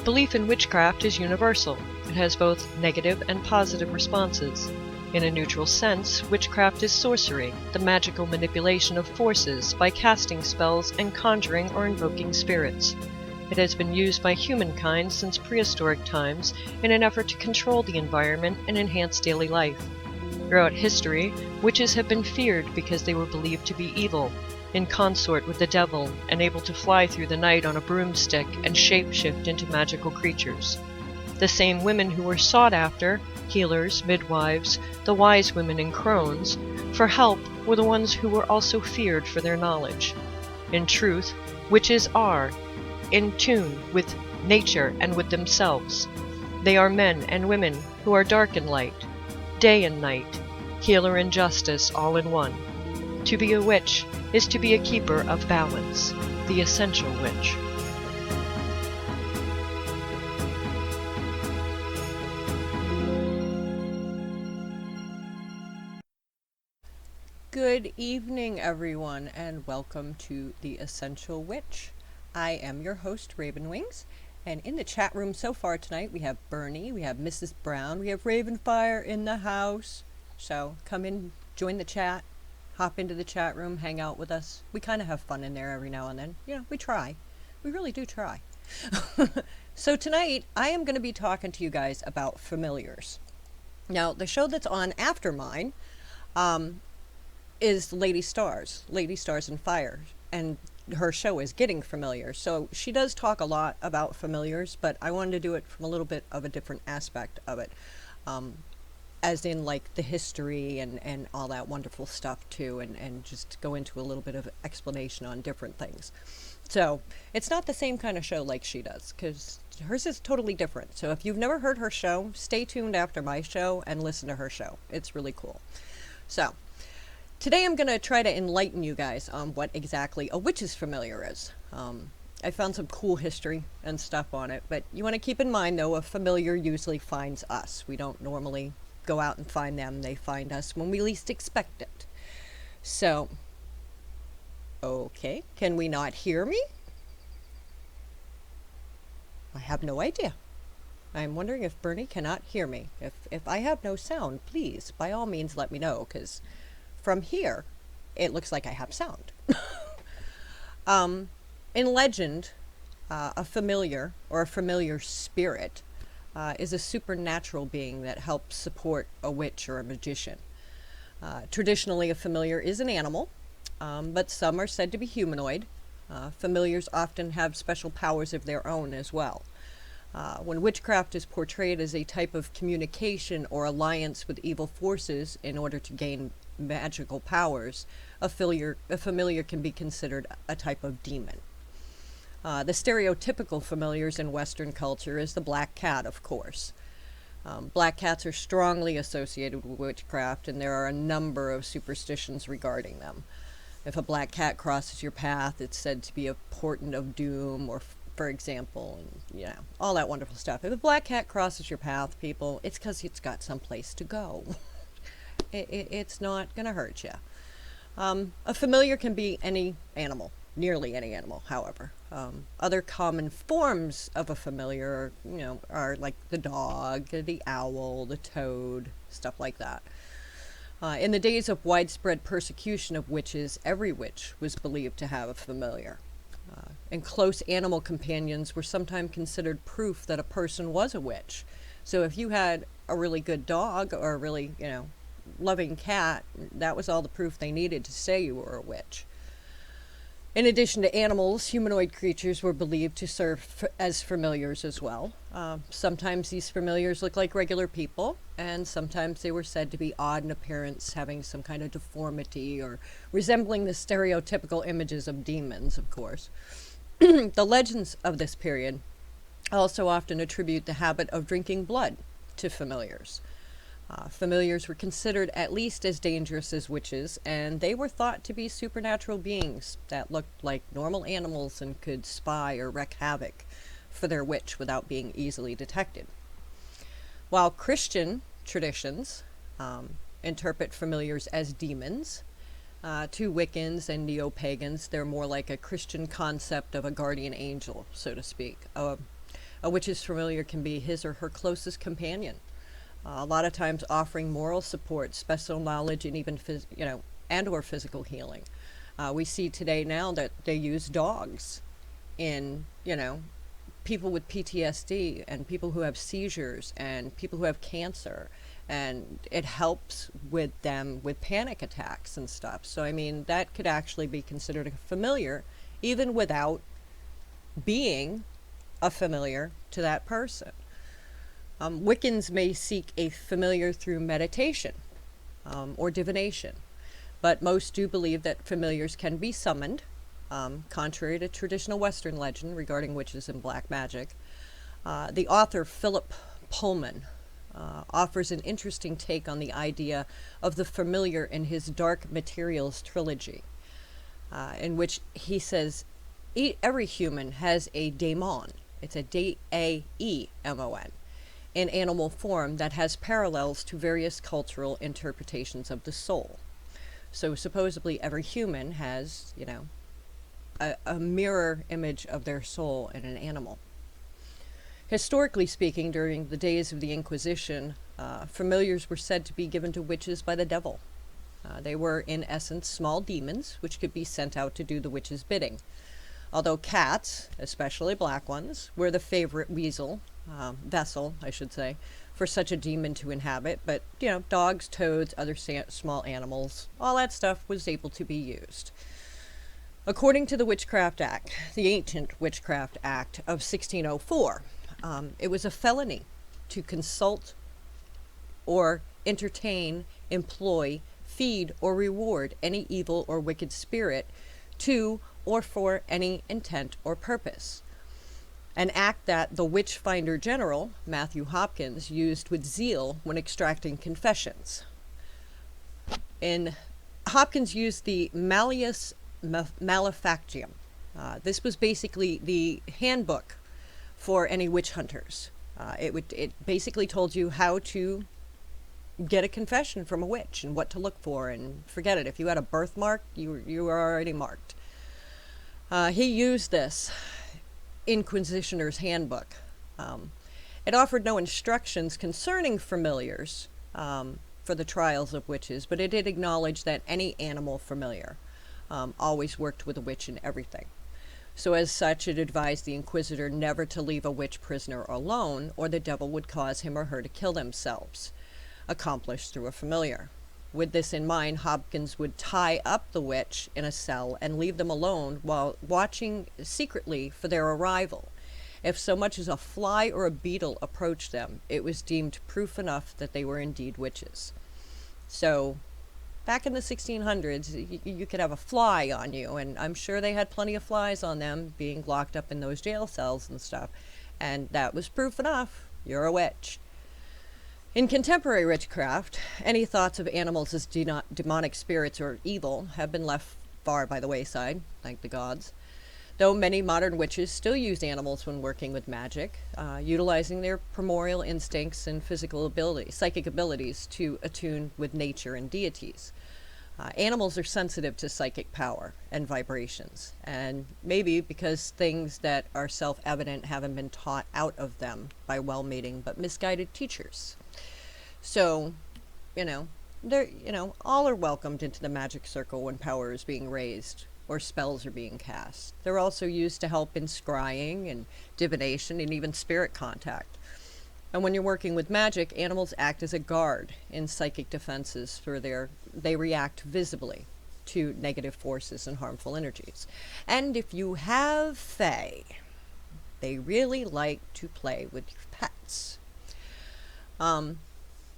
Belief in witchcraft is universal. It has both negative and positive responses. In a neutral sense, witchcraft is sorcery, the magical manipulation of forces by casting spells and conjuring or invoking spirits. It has been used by humankind since prehistoric times in an effort to control the environment and enhance daily life. Throughout history, witches have been feared because they were believed to be evil, in consort with the devil, and able to fly through the night on a broomstick and shape-shift into magical creatures. The same women who were sought after, healers, midwives, the wise women and crones, for help were the ones who were also feared for their knowledge. In truth, witches are in tune with nature and with themselves. They are men and women who are dark and light, day and night, healer and justice all in one. To be a witch is to be a keeper of balance, the essential witch. Good evening, everyone, and welcome to The Essential Witch. I am your host, Ravenwings, and in the chat room so far tonight, we have Bernie, we have Mrs. Brown, we have Ravenfire in the house. So come in, join the chat, hop into the chat room, hang out with us. We kind of have fun in there every now and then. You know, we try. We really do try. So tonight, I am going to be talking to you guys about familiars. Now, the show that's on after mine, is Lady Stars and Fire, and her show is Getting Familiar. So she does talk a lot about familiars, but I wanted to do it from a little bit of a different aspect of it, as in like the history and all that wonderful stuff too, and just go into a little bit of explanation on different things. So it's not the same kind of show like she does, because hers is totally different. So if you've never heard her show, stay tuned after my show and listen to her show. It's really cool. So today I'm going to try to enlighten you guys on what exactly a witch's familiar is. I found some cool history and stuff on it, but you want to keep in mind, though, a familiar usually finds us. We don't normally go out and find them. They find us when we least expect it. So, okay, can we not hear me? I have no idea. I'm wondering if Bernie cannot hear me. If I have no sound, please, by all means, let me know, because from here, it looks like I have sound. In legend, a familiar, or a familiar spirit, is a supernatural being that helps support a witch or a magician. Traditionally, a familiar is an animal, but some are said to be humanoid. Familiars often have special powers of their own as well. When witchcraft is portrayed as a type of communication or alliance with evil forces in order to gain magical powers, a familiar can be considered a type of demon. The stereotypical familiars in Western culture is the black cat, of course. Black cats are strongly associated with witchcraft, and there are a number of superstitions regarding them. If a black cat crosses your path, it's said to be a portent of doom, or for example, and, you know, all that wonderful stuff. If a black cat crosses your path, people, it's because it's got someplace to go. It's not going to hurt you. A familiar can be any animal, nearly any animal, however. Other common forms of a familiar, you know, are like the dog, the owl, the toad, stuff like that. In the days of widespread persecution of witches, every witch was believed to have a familiar. And close animal companions were sometimes considered proof that a person was a witch. So if you had a really good dog or a really, you know, loving cat, that was all the proof they needed to say you were a witch. In addition to animals, humanoid creatures were believed to serve as familiars as well. Sometimes these familiars looked like regular people, and sometimes they were said to be odd in appearance, having some kind of deformity or resembling the stereotypical images of demons, of course. The legends of this period also often attribute the habit of drinking blood to familiars. Familiars were considered at least as dangerous as witches, and they were thought to be supernatural beings that looked like normal animals and could spy or wreak havoc for their witch without being easily detected. While Christian traditions interpret familiars as demons, to Wiccans and neo-pagans, they're more like a Christian concept of a guardian angel, so to speak. A witch's familiar can be his or her closest companion, a lot of times offering moral support, special knowledge, and even and or physical healing. We see today now that they use dogs in, people with PTSD and people who have seizures and people who have cancer, and it helps with them with panic attacks and stuff. So I mean, that could actually be considered a familiar even without being a familiar to that person. Wiccans may seek a familiar through meditation or divination, but most do believe that familiars can be summoned, contrary to traditional Western legend regarding witches and black magic. The author Philip Pullman offers an interesting take on the idea of the familiar in his Dark Materials trilogy, in which he says every human has a daemon. It's a D-A-E-M-O-N in animal form that has parallels to various cultural interpretations of the soul. So supposedly every human has, a mirror image of their soul in an animal. Historically speaking, during the days of the Inquisition, familiars were said to be given to witches by the devil. They were, in essence, small demons, which could be sent out to do the witch's bidding. Although cats, especially black ones, were the favorite vessel, I should say, for such a demon to inhabit. But, dogs, toads, other small animals, all that stuff was able to be used. According to the Witchcraft Act, the Ancient Witchcraft Act of 1604, it was a felony to consult or entertain, employ, feed, or reward any evil or wicked spirit to or for any intent or purpose. An act that the Witchfinder General, Matthew Hopkins, used with zeal when extracting confessions. Hopkins used the Malleus Maleficum. This was basically the handbook for any witch hunters. It basically told you how to get a confession from a witch and what to look for, and forget it. If you had a birthmark, you were already marked. He used this Inquisitioner's Handbook. It offered no instructions concerning familiars for the trials of witches, but it did acknowledge that any animal familiar always worked with a witch in everything. So as such, it advised the inquisitor never to leave a witch prisoner alone, or the devil would cause him or her to kill themselves, accomplished through a familiar. With this in mind, Hopkins would tie up the witch in a cell and leave them alone while watching secretly for their arrival. If so much as a fly or a beetle approached them, it was deemed proof enough that they were indeed witches. So, back in the 1600s, you could have a fly on you, and I'm sure they had plenty of flies on them being locked up in those jail cells and stuff, and that was proof enough. You're a witch. In contemporary witchcraft, any thoughts of animals as demonic spirits or evil have been left far by the wayside, thank the gods. Though many modern witches still use animals when working with magic, utilizing their primordial instincts and psychic abilities to attune with nature and deities. Animals are sensitive to psychic power and vibrations, and maybe because things that are self-evident haven't been taught out of them by well-meaning but misguided teachers. So, all are welcomed into the magic circle when power is being raised or spells are being cast. They're also used to help in scrying and divination and even spirit contact. And when you're working with magic, animals act as a guard in psychic defenses they react visibly to negative forces and harmful energies. And if you have fae, they really like to play with your pets.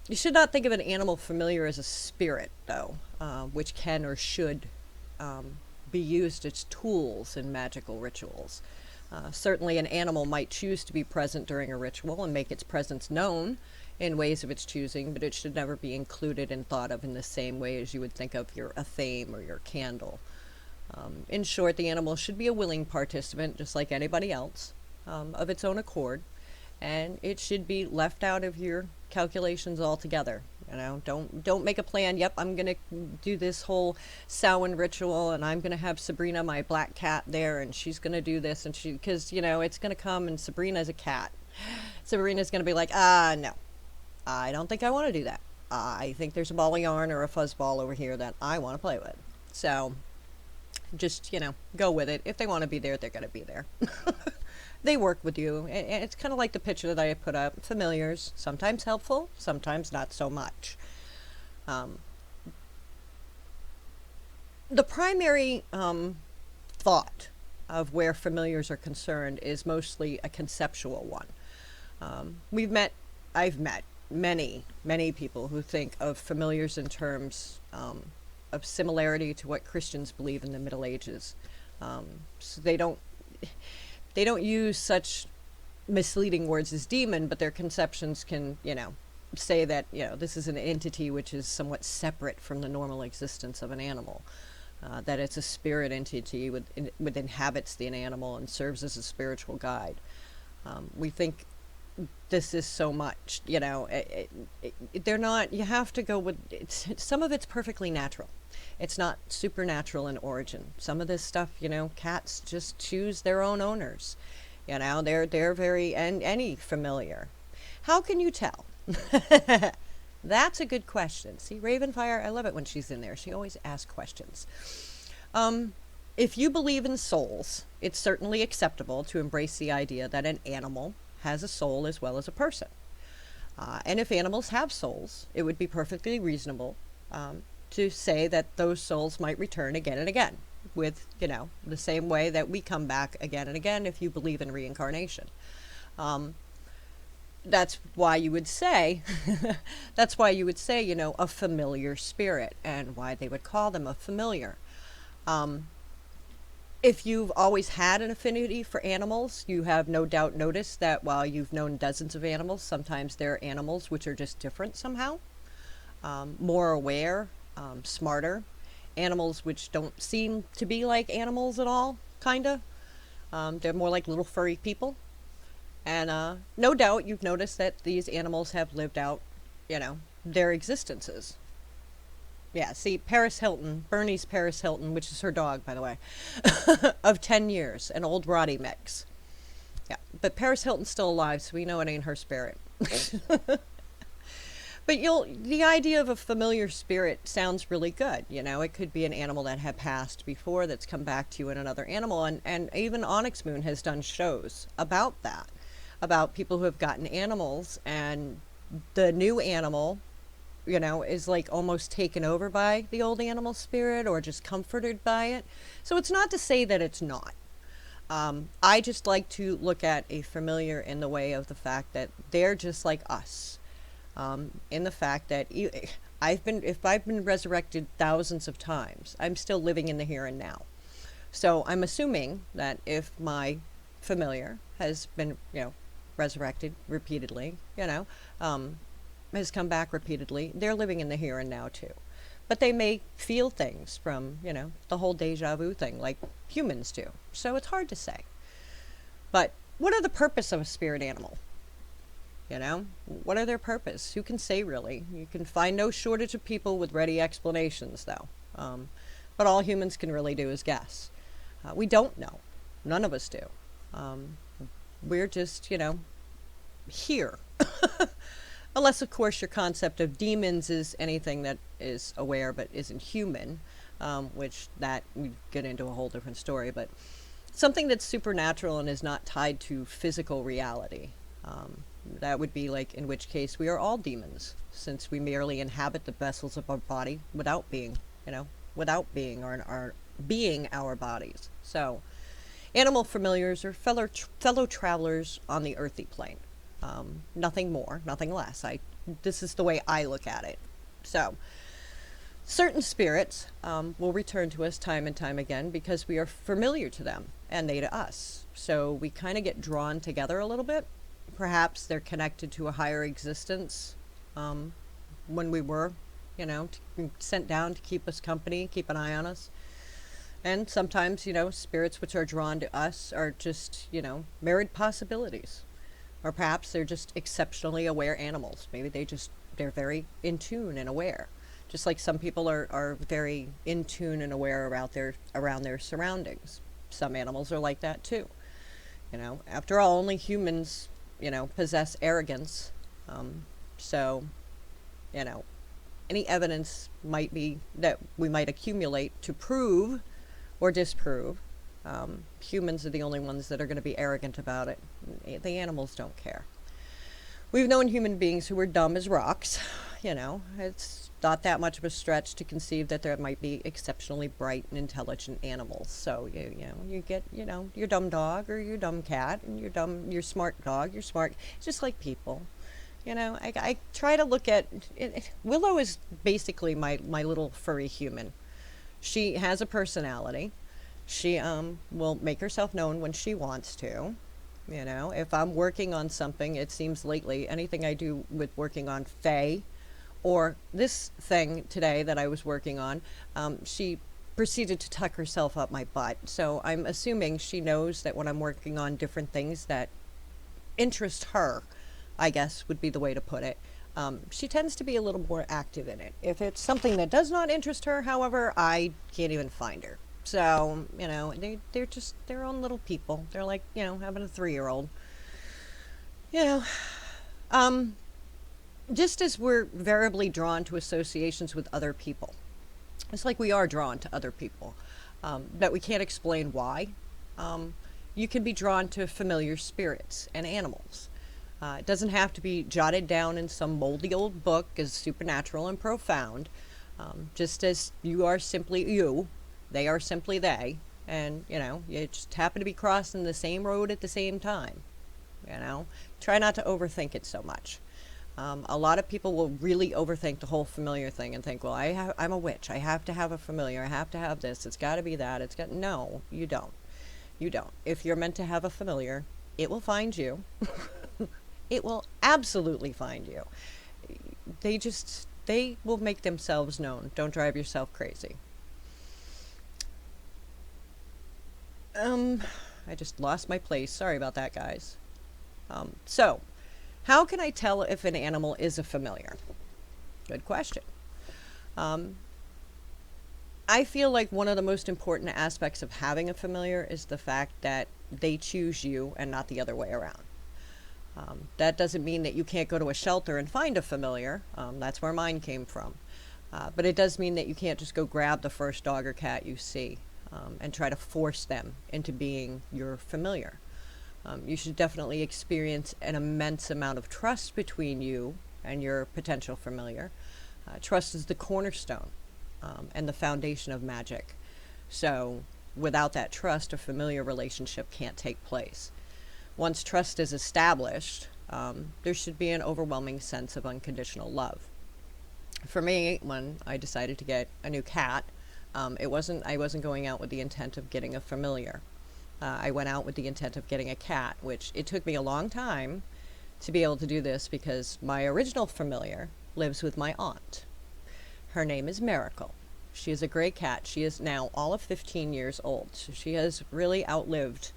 You should not think of an animal familiar as a spirit, though, which can or should be used as tools in magical rituals. Certainly an animal might choose to be present during a ritual and make its presence known in ways of its choosing, but it should never be included and thought of in the same way as you would think of your athame or your candle. In short, the animal should be a willing participant, just like anybody else, of its own accord, and it should be left out of your calculations altogether. You know, don't make a plan. Yep, I'm gonna do this whole Samhain ritual, and I'm gonna have Sabrina, my black cat, there, and she's gonna do this, and because you know it's gonna come, and Sabrina's a cat. Sabrina's gonna be like, no, I don't think I want to do that. I think there's a ball of yarn or a fuzzball over here that I want to play with. So just, you know, go with it. If they want to be there, they're going to be there. They work with you. And it's kind of like the picture that I put up. Familiars, sometimes helpful, sometimes not so much. The primary thought of where familiars are concerned is mostly a conceptual one. I've met many people who think of familiars in terms of similarity to what Christians believe in the Middle Ages. So they don't use such misleading words as demon, but their conceptions can, you know, say that, you know, this is an entity which is somewhat separate from the normal existence of an animal. That it's a spirit entity which inhabits the animal and serves as a spiritual guide. We think this is so much, you know, they're not, you have to go with, some of it's perfectly natural. It's not supernatural in origin. Some of this stuff, you know, cats just choose their own owners. You know, they're very, and any familiar. How can you tell? That's a good question. See, Ravenfire, I love it when she's in there. She always asks questions. If you believe in souls, it's certainly acceptable to embrace the idea that an animal has a soul as well as a person. And if animals have souls, it would be perfectly reasonable to say that those souls might return again and again with, you know, the same way that we come back again and again if you believe in reincarnation. That's why you would say, you know, a familiar spirit, and why they would call them a familiar. If you've always had an affinity for animals, you have no doubt noticed that while you've known dozens of animals, sometimes there are animals which are just different somehow, more aware, smarter, animals which don't seem to be like animals at all, kinda. They're more like little furry people. And no doubt you've noticed that these animals have lived out, you know, their existences. Yeah, see, Paris Hilton, Bernie's Paris Hilton, which is her dog, by the way, of 10 years, an old Roddy mix. Yeah, but Paris Hilton's still alive, so we know it ain't her spirit. But the idea of a familiar spirit sounds really good. You know, it could be an animal that had passed before that's come back to you in another animal. And even Onyx Moon has done shows about that, about people who have gotten animals, and the new animal, you know, is like almost taken over by the old animal spirit or just comforted by it. So it's not to say that it's not. I just like to look at a familiar in the way of the fact that they're just like us. In the fact that if I've been resurrected thousands of times, I'm still living in the here and now. So I'm assuming that if my familiar has been, you know, resurrected repeatedly, you know, has come back repeatedly, they're living in the here and now too. But they may feel things from, you know, the whole deja vu thing like humans do. So it's hard to say. But what are the purpose of a spirit animal? You know, what are their purpose? Who can say, really? You can find no shortage of people with ready explanations, though. But all humans can really do is guess. We don't know. None of us do. We're just, you know, here. Unless, of course, your concept of demons is anything that is aware but isn't human, which that we get into a whole different story. But something that's supernatural and is not tied to physical reality. That would be like, in which case we are all demons, since we merely inhabit the vessels of our body without being, you know, our being our bodies. So, animal familiars are fellow travelers on the earthy plane. Nothing more, nothing less. This is the way I look at it. So, certain spirits will return to us time and time again because we are familiar to them and they to us. So we kind of get drawn together a little bit. Perhaps they're connected to a higher existence when we were, you know, sent down to keep us company, keep an eye on us. And sometimes, you know, spirits which are drawn to us are just, you know, married possibilities. Or perhaps they're just exceptionally aware animals. Maybe they just they're very in tune and aware. Just like some people are very in tune and aware around their surroundings. Some animals are like that too. After all, only humans, possess arrogance. So, you know, any evidence might be that we might accumulate to prove or disprove. Humans are the only ones that are going to be arrogant about it. The animals don't care. We've known human beings who were dumb as rocks. It's not that much of a stretch to conceive that there might be exceptionally bright and intelligent animals. So you get your dumb dog or your dumb cat, and your smart dog, your smart. It's just like people. I try to look at it. Willow is basically my little furry human. She has a personality. She will make herself known when she wants to. If I'm working on something, it seems lately, anything I do with working on Faye, or this thing today that I was working on, she proceeded to tuck herself up my butt. So I'm assuming she knows that when I'm working on different things that interest her, I guess would be the way to put it. She tends to be a little more active in it. If it's something that does not interest her, however, I can't even find her. So, they're just their own little people. They're like, having a 3-year-old. Just as we're variably drawn to associations with other people, it's like we are drawn to other people, that we can't explain why. You can be drawn to familiar spirits and animals. It doesn't have to be jotted down in some moldy old book as supernatural and profound. Just as you are simply you, they are simply they, and you just happen to be crossing the same road at the same time. Try not to overthink it so much. A lot of people will really overthink the whole familiar thing and think, well, I'm a witch, I have to have a familiar, I have to have this, it's got to be that, no, you don't. If you're meant to have a familiar, it will find you. It will absolutely find you. They will make themselves known. Don't drive yourself crazy. I just lost my place. Sorry about that, guys. So, how can I tell if an animal is a familiar? Good question. I feel like one of the most important aspects of having a familiar is the fact that they choose you and not the other way around. That doesn't mean that you can't go to a shelter and find a familiar. That's where mine came from. But it does mean that you can't just go grab the first dog or cat you see and try to force them into being your familiar. You should definitely experience an immense amount of trust between you and your potential familiar. Trust is the cornerstone and the foundation of magic. So without that trust, a familiar relationship can't take place. Once trust is established, there should be an overwhelming sense of unconditional love. For me, when I decided to get a new cat, I wasn't going out with the intent of getting a familiar. I went out with the intent of getting a cat, which it took me a long time to be able to do this because my original familiar lives with my aunt. Her name is Miracle. She is a gray cat. She is now all of 15 years old. So she has really outlived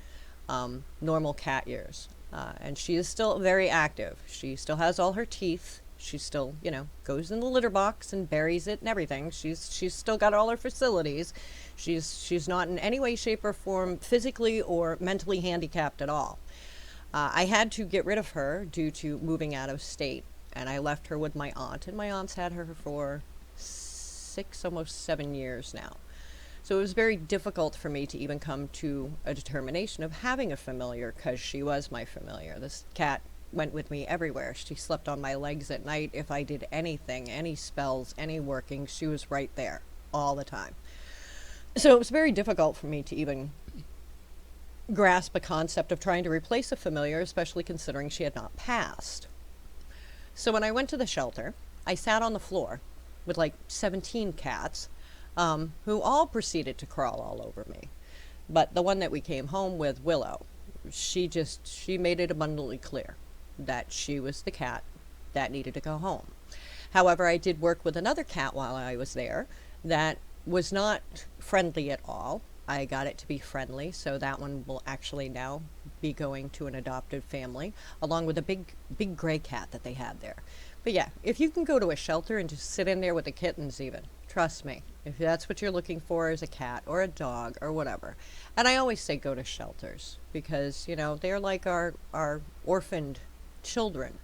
normal cat years. And she is still very active. She still has all her teeth. She still, goes in the litter box and buries it and everything. She's still got all her facilities. She's not in any way, shape, or form physically or mentally handicapped at all. I had to get rid of her due to moving out of state, and I left her with my aunt, and my aunt's had her for 6, almost 7 years now. So it was very difficult for me to even come to a determination of having a familiar because she was my familiar. This cat went with me everywhere. She slept on my legs at night. If I did anything, any spells, any working, she was right there all the time. So it was very difficult for me to even grasp a concept of trying to replace a familiar, especially considering she had not passed. So when I went to the shelter, I sat on the floor with like 17 cats, who all proceeded to crawl all over me. But the one that we came home with, Willow, she made it abundantly clear that she was the cat that needed to go home. However, I did work with another cat while I was there that was not friendly at all. I got it to be friendly, so that one will actually now be going to an adopted family, along with a big gray cat that they had there. But yeah, if you can go to a shelter and just sit in there with the kittens even, trust me, if that's what you're looking for is a cat or a dog or whatever. And I always say go to shelters because, they're like our orphaned children,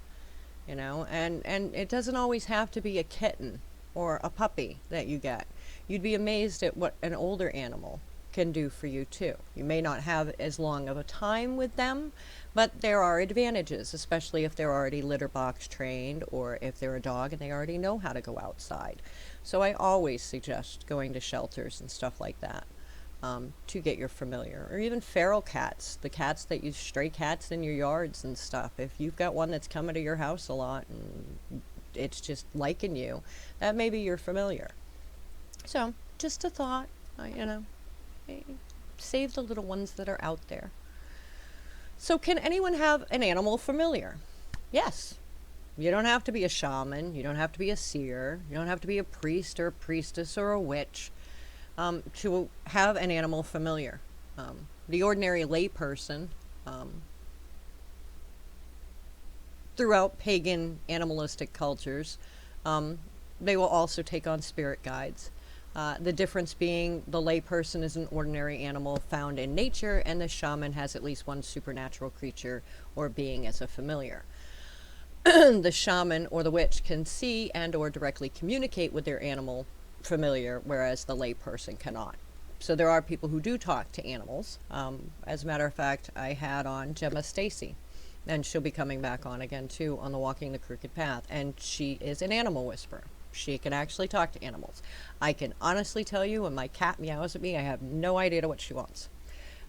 and it doesn't always have to be a kitten or a puppy that you get. You'd be amazed at what an older animal can do for you too. You may not have as long of a time with them, but there are advantages, especially if they're already litter box trained or if they're a dog and they already know how to go outside. So I always suggest going to shelters and stuff like that to get your familiar, or even feral cats, the cats that use stray cats in your yards and stuff. If you've got one that's coming to your house a lot and it's just liking you, that may be your familiar. So just a thought, save the little ones that are out there. So can anyone have an animal familiar? Yes. You don't have to be a shaman. You don't have to be a seer. You don't have to be a priest or a priestess or a witch to have an animal familiar. The ordinary layperson, throughout pagan animalistic cultures, they will also take on spirit guides. The difference being the layperson is an ordinary animal found in nature, and the shaman has at least one supernatural creature or being as a familiar. The shaman or the witch can see and or directly communicate with their animal familiar, whereas the layperson cannot. So there are people who do talk to animals. As a matter of fact, I had on Gemma Stacy, and she'll be coming back on again too on the Walking the Crooked Path, and she is an animal whisperer. She can actually talk to animals. I can honestly tell you when my cat meows at me, I have no idea what she wants.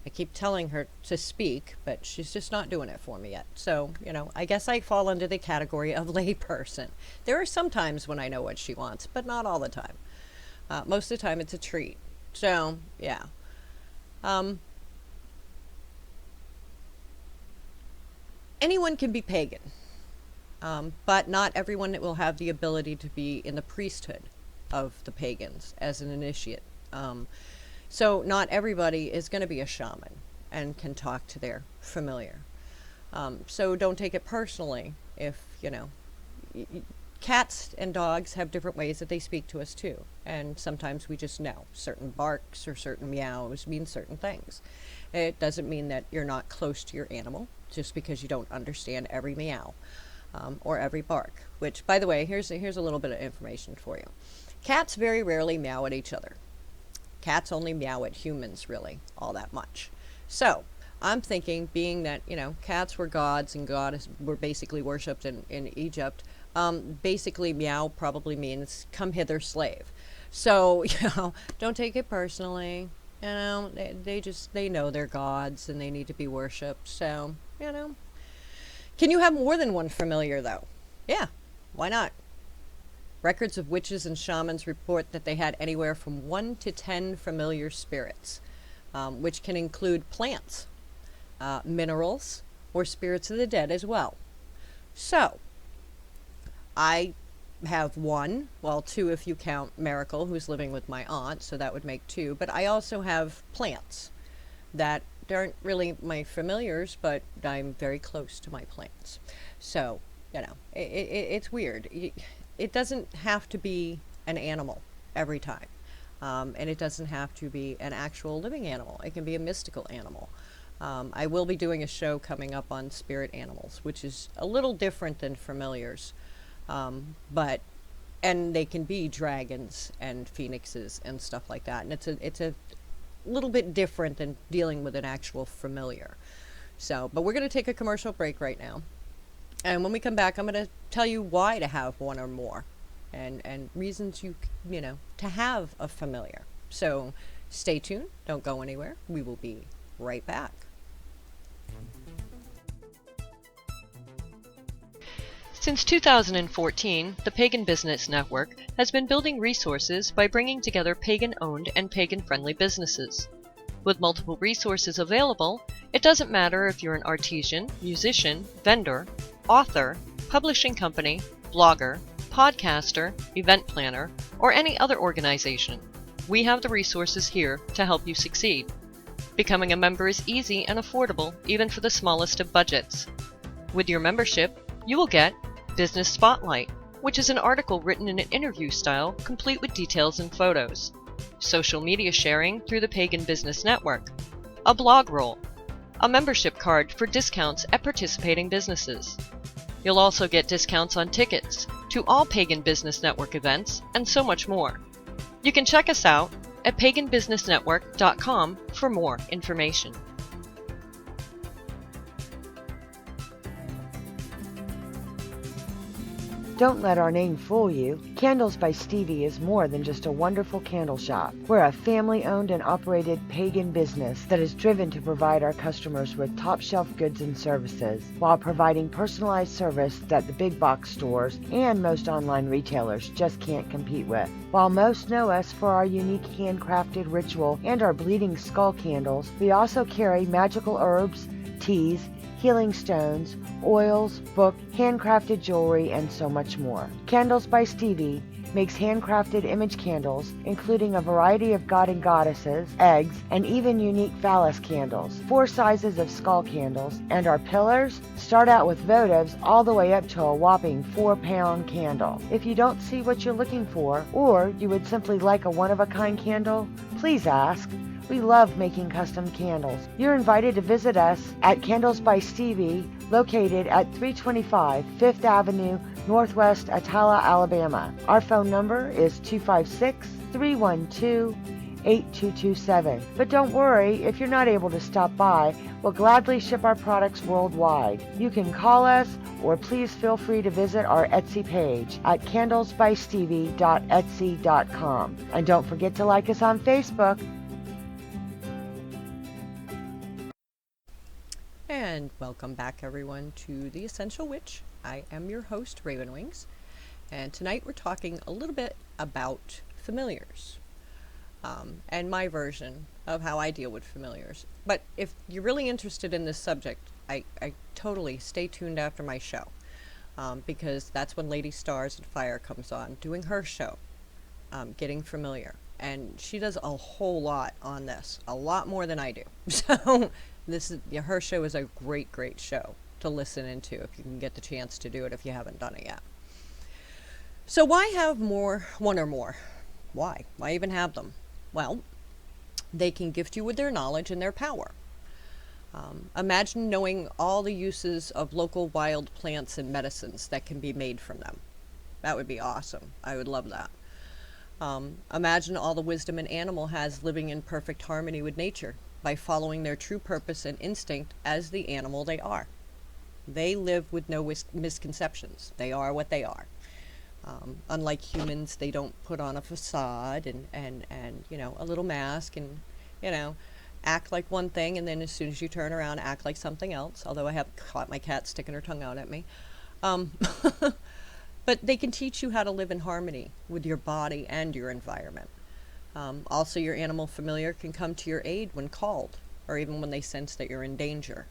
I keep telling her to speak, but she's just not doing it for me yet. So, I guess I fall under the category of layperson. There are some times when I know what she wants, but not all the time. Most of the time it's a treat. So, yeah. Anyone can be pagan. But not everyone will have the ability to be in the priesthood of the pagans as an initiate. So not everybody is going to be a shaman and can talk to their familiar. So don't take it personally if, cats and dogs have different ways that they speak to us too. And sometimes we just know certain barks or certain meows mean certain things. It doesn't mean that you're not close to your animal just because you don't understand every meow. Or every bark, which, by the way, here's a little bit of information for you. Cats very rarely meow at each other. Cats only meow at humans, really, all that much. So, I'm thinking, being that, cats were gods and gods were basically worshipped in Egypt, basically meow probably means come hither, slave. So, don't take it personally. They know they're gods and they need to be worshipped. So, Can you have more than one familiar, though? Yeah, why not? Records of witches and shamans report that they had anywhere from 1 to 10 familiar spirits, which can include plants, minerals, or spirits of the dead as well. So, I have 1, well 2 if you count Miracle, who's living with my aunt, so that would make 2, but I also have plants that aren't really my familiars, but I'm very close to my plants. So, it's weird. It doesn't have to be an animal every time. And it doesn't have to be an actual living animal. It can be a mystical animal. I will be doing a show coming up on spirit animals, which is a little different than familiars. And they can be dragons and phoenixes and stuff like that. And it's a little bit different than dealing with an actual familiar. So, but we're going to take a commercial break right now. And when we come back, I'm going to tell you why to have one or more and reasons to have a familiar. So stay tuned. Don't go anywhere. We will be right back. Since 2014, the Pagan Business Network has been building resources by bringing together pagan-owned and pagan-friendly businesses. With multiple resources available, it doesn't matter if you're an artisan, musician, vendor, author, publishing company, blogger, podcaster, event planner, or any other organization. We have the resources here to help you succeed. Becoming a member is easy and affordable, even for the smallest of budgets. With your membership, you will get Business Spotlight, which is an article written in an interview style, complete with details and photos. Social media sharing through the Pagan Business Network. A blog roll. A membership card for discounts at participating businesses. You'll also get discounts on tickets to all Pagan Business Network events and so much more. You can check us out at paganbusinessnetwork.com for more information. Don't let our name fool you. Candles by Stevie is more than just a wonderful candle shop. We're a family-owned and operated pagan business that is driven to provide our customers with top-shelf goods and services while providing personalized service that the big box stores and most online retailers just can't compete with. While most know us for our unique handcrafted ritual and our bleeding skull candles, we also carry magical herbs, teas, healing stones, oils, book, handcrafted jewelry, and so much more. Candles by Stevie makes handcrafted image candles, including a variety of god and goddesses, eggs, and even unique phallus candles, 4 sizes of skull candles, and our pillars start out with votives all the way up to a whopping 4-pound candle. If you don't see what you're looking for, or you would simply like a one-of-a-kind candle, please ask. We love making custom candles. You're invited to visit us at Candles by Stevie, located at 325 5th Avenue, Northwest Atala, Alabama. Our phone number is 256-312-8227. But don't worry, if you're not able to stop by, we'll gladly ship our products worldwide. You can call us, or please feel free to visit our Etsy page at candlesbystevie.etsy.com. And don't forget to like us on Facebook. And welcome back, everyone, to The Essential Witch. I am your host, Ravenwings, and tonight we're talking a little bit about familiars, and my version of how I deal with familiars. But if you're really interested in this subject, I totally stay tuned after my show, because that's when Lady Stars and Fire comes on, doing her show, Getting Familiar. And she does a whole lot on this, a lot more than I do. So her show is a great show to listen into if you can get the chance to do it if you haven't done it yet. So why have one or more? Why even have them? Well, they can gift you with their knowledge and their power. Imagine knowing all the uses of local wild plants and medicines that can be made from them. That would be awesome. I would love that. Imagine all the wisdom an animal has living in perfect harmony with nature by following their true purpose and instinct as the animal they are. They live with no misconceptions. They are what they are. Unlike humans, they don't put on a facade and a little mask and, act like one thing, and then as soon as you turn around, act like something else, although I have caught my cat sticking her tongue out at me. But they can teach you how to live in harmony with your body and your environment. Also, your animal familiar can come to your aid when called, or even when they sense that you're in danger.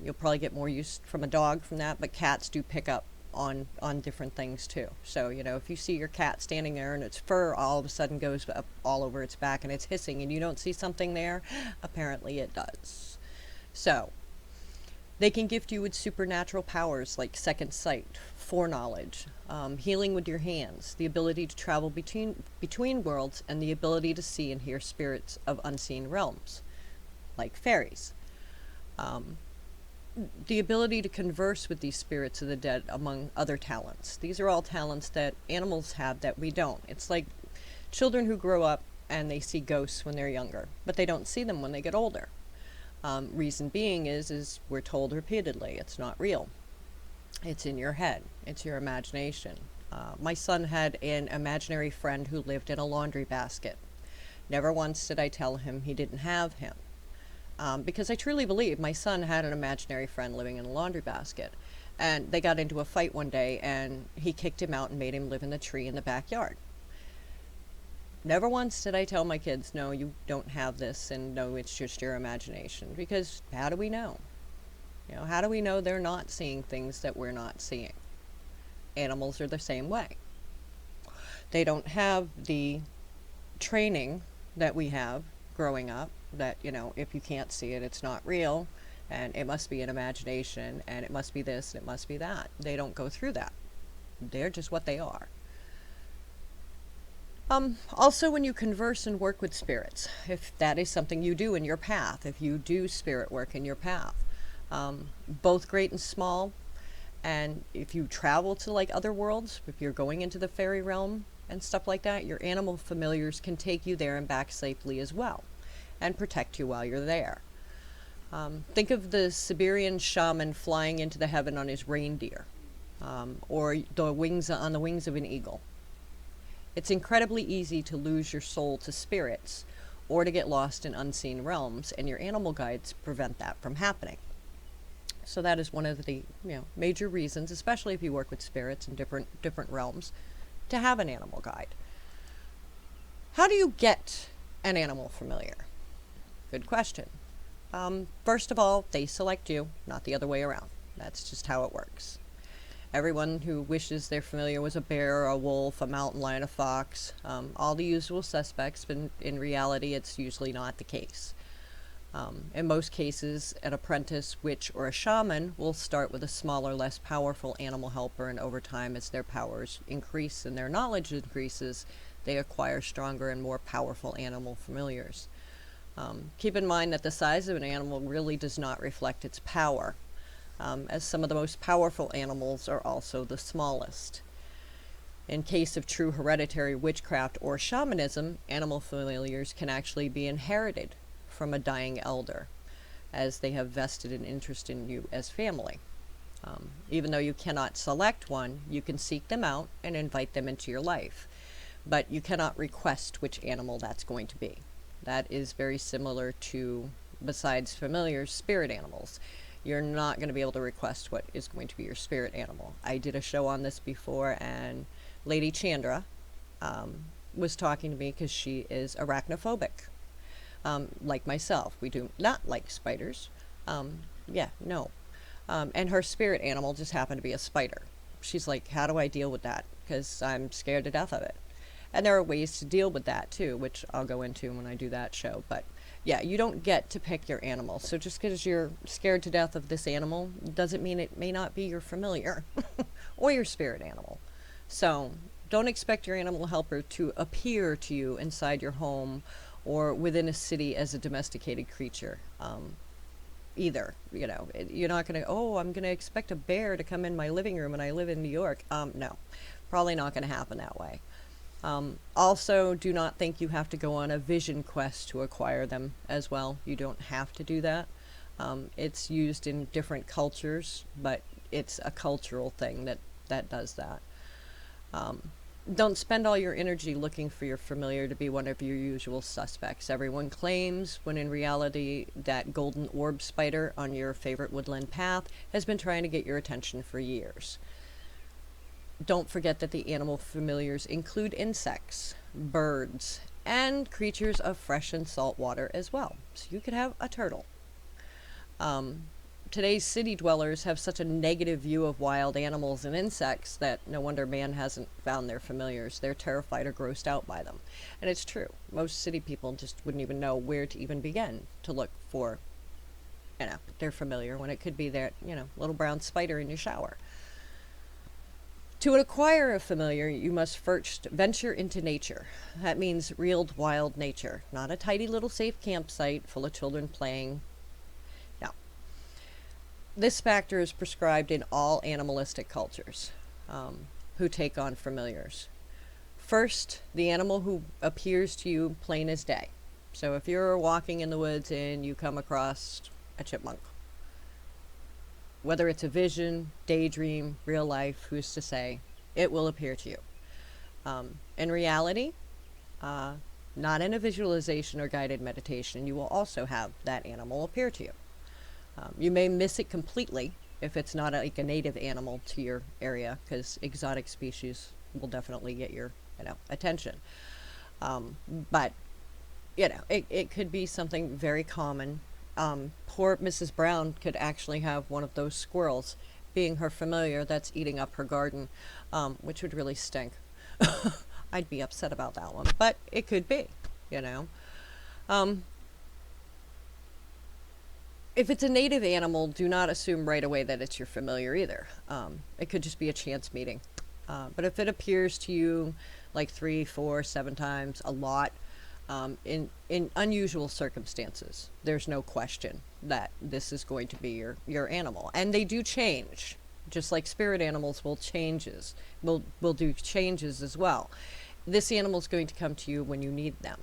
You'll probably get more use from a dog from that, but cats do pick up on different things too. So, if you see your cat standing there and its fur all of a sudden goes up all over its back and it's hissing and you don't see something there, apparently it does. So, they can gift you with supernatural powers like second sight, foreknowledge, healing with your hands, the ability to travel between worlds, and the ability to see and hear spirits of unseen realms, like fairies. The ability to converse with these spirits of the dead, among other talents. These are all talents that animals have that we don't. It's like children who grow up and they see ghosts when they're younger, but they don't see them when they get older. Reason being is we're told repeatedly it's not real. It's in your head. It's your imagination. My son had an imaginary friend who lived in a laundry basket. Never once did I tell him he didn't have him. Because I truly believe my son had an imaginary friend living in a laundry basket. And they got into a fight one day and he kicked him out and made him live in the tree in the backyard. Never once did I tell my kids, no, you don't have this, and no, it's just your imagination. Because how do we know? How do we know they're not seeing things that we're not seeing? Animals are the same way. They don't have the training that we have growing up, that, if you can't see it, it's not real, and it must be an imagination, and it must be this, and it must be that. They don't go through that. They're just what they are. Also, when you converse and work with spirits, if that is something you do in your path, if you do spirit work in your path, both great and small, and if you travel to like other worlds, if you're going into the fairy realm and stuff like that, your animal familiars can take you there and back safely as well, and protect you while you're there. Think of the Siberian shaman flying into the heaven on his reindeer, or on the wings of an eagle. It's incredibly easy to lose your soul to spirits or to get lost in unseen realms, and your animal guides prevent that from happening. So that is one of the major reasons, especially if you work with spirits in different realms, to have an animal guide. How do you get an animal familiar? Good question. First of all, they select you, not the other way around. That's just how it works. Everyone who wishes their familiar was a bear, a wolf, a mountain lion, a fox, all the usual suspects, but in reality it's usually not the case. In most cases, an apprentice, witch, or a shaman will start with a smaller, less powerful animal helper, and over time, as their powers increase and their knowledge increases, they acquire stronger and more powerful animal familiars. Keep in mind that the size of an animal really does not reflect its power, as some of the most powerful animals are also the smallest. In case of true hereditary witchcraft or shamanism, animal familiars can actually be inherited from a dying elder, as they have vested an interest in you as family. Even though you cannot select one, you can seek them out and invite them into your life, but you cannot request which animal that's going to be. That is very similar to, besides familiars, spirit animals. You're not going to be able to request what is going to be your spirit animal. I did a show on this before, and Lady Chandra was talking to me because she is arachnophobic. Like myself, we do not like spiders. And her spirit animal just happened to be a spider. She's like, how do I deal with that? Because I'm scared to death of it. And there are ways to deal with that too, which I'll go into when I do that show. But yeah, you don't get to pick your animal. So just because you're scared to death of this animal doesn't mean it may not be your familiar or your spirit animal. So don't expect your animal helper to appear to you inside your home or within a city as a domesticated creature either. You're not going to, I'm going to expect a bear to come in my living room and I live in New York. No, probably not going to happen that way. Also, do not think you have to go on a vision quest to acquire them as well. You don't have to do that. It's used in different cultures, but it's a cultural thing that does that. Don't spend all your energy looking for your familiar to be one of your usual suspects. Everyone claims, when in reality, that golden orb spider on your favorite woodland path has been trying to get your attention for years. Don't forget that the animal familiars include insects, birds, and creatures of fresh and salt water as well. So you could have a turtle. Today's city dwellers have such a negative view of wild animals and insects that no wonder man hasn't found their familiars. They're terrified or grossed out by them. And it's true. Most city people just wouldn't even know where to even begin to look for, their familiar, when it could be that, little brown spider in your shower. To acquire a familiar, you must first venture into nature. That means real wild nature, not a tidy little safe campsite full of children playing. No. This factor is prescribed in all animalistic cultures who take on familiars. First, the animal who appears to you plain as day. So if you're walking in the woods and you come across a chipmunk, whether it's a vision, daydream, real life, who's to say, it will appear to you. In reality, not in a visualization or guided meditation, you will also have that animal appear to you. You may miss it completely if it's not like a native animal to your area, because exotic species will definitely get your attention. But it could be something very common. Poor Mrs. Brown could actually have one of those squirrels being her familiar that's eating up her garden, which would really stink. I'd be upset about that one, but it could be, If it's a native animal, do not assume right away that it's your familiar either. It could just be a chance meeting. But if it appears to you like 3, 4, 7 times, a lot, in unusual circumstances, there's no question that this is going to be your animal. And they do change, just like spirit animals will do changes as well. This animal is going to come to you when you need them.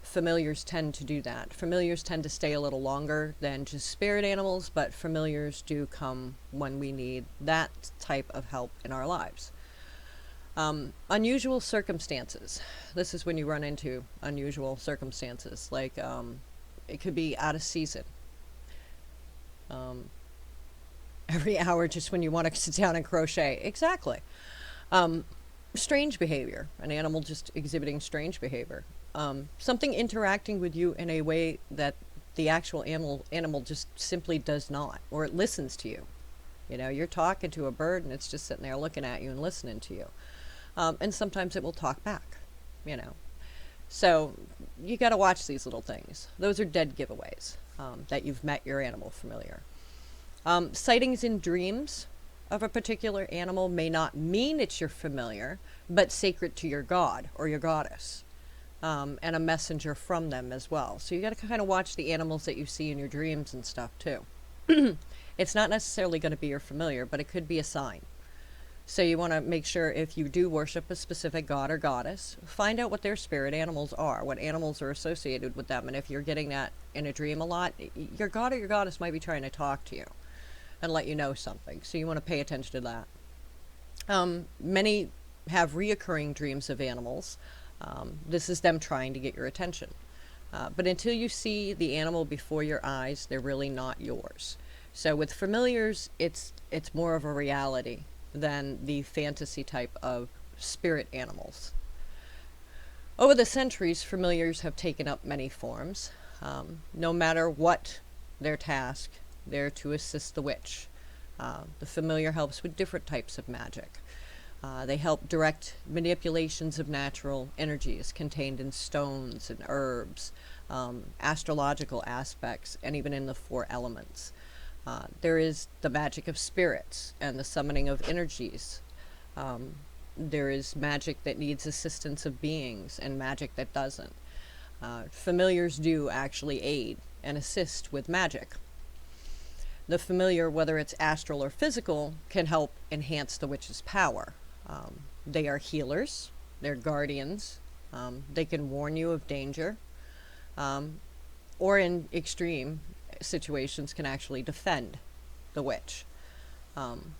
Familiars tend to do that. Familiars tend to stay a little longer than just spirit animals, but familiars do come when we need that type of help in our lives. Unusual circumstances. This is when you run into unusual circumstances, like it could be out of season. Every hour just when you want to sit down and crochet. Exactly. Strange behavior. An animal just exhibiting strange behavior. Something interacting with you in a way that the actual animal just simply does not, or it listens to you. You know, you're talking to a bird and it's just sitting there looking at you and listening to you. And sometimes it will talk back, you know. So you got to watch these little things. Those are dead giveaways that you've met your animal familiar. Sightings in dreams of a particular animal may not mean it's your familiar, but sacred to your god or your goddess, and a messenger from them as well. So you got to kind of watch the animals that you see in your dreams and stuff too. It's not necessarily going to be your familiar, but it could be a sign. So you want to make sure, if you do worship a specific god or goddess, find out what their spirit animals are, what animals are associated with them. And if you're getting that in a dream a lot, your god or your goddess might be trying to talk to you and let you know something. So you want to pay attention to that. Many have reoccurring dreams of animals. This is them trying to get your attention. But until you see the animal before your eyes, they're really not yours. So with familiars, it's more of a reality than the fantasy type of spirit animals. Over the centuries, familiars have taken up many forms. No matter what their task, they're to assist the witch. The familiar helps with different types of magic. They help direct manipulations of natural energies contained in stones and herbs, astrological aspects, and even in the 4 elements. There is the magic of spirits and the summoning of energies. There is magic that needs assistance of beings and magic that doesn't. Familiars do actually aid and assist with magic. The familiar, whether it's astral or physical, can help enhance the witch's power. They are healers, they're guardians, they can warn you of danger, or in extreme situations can actually defend the witch.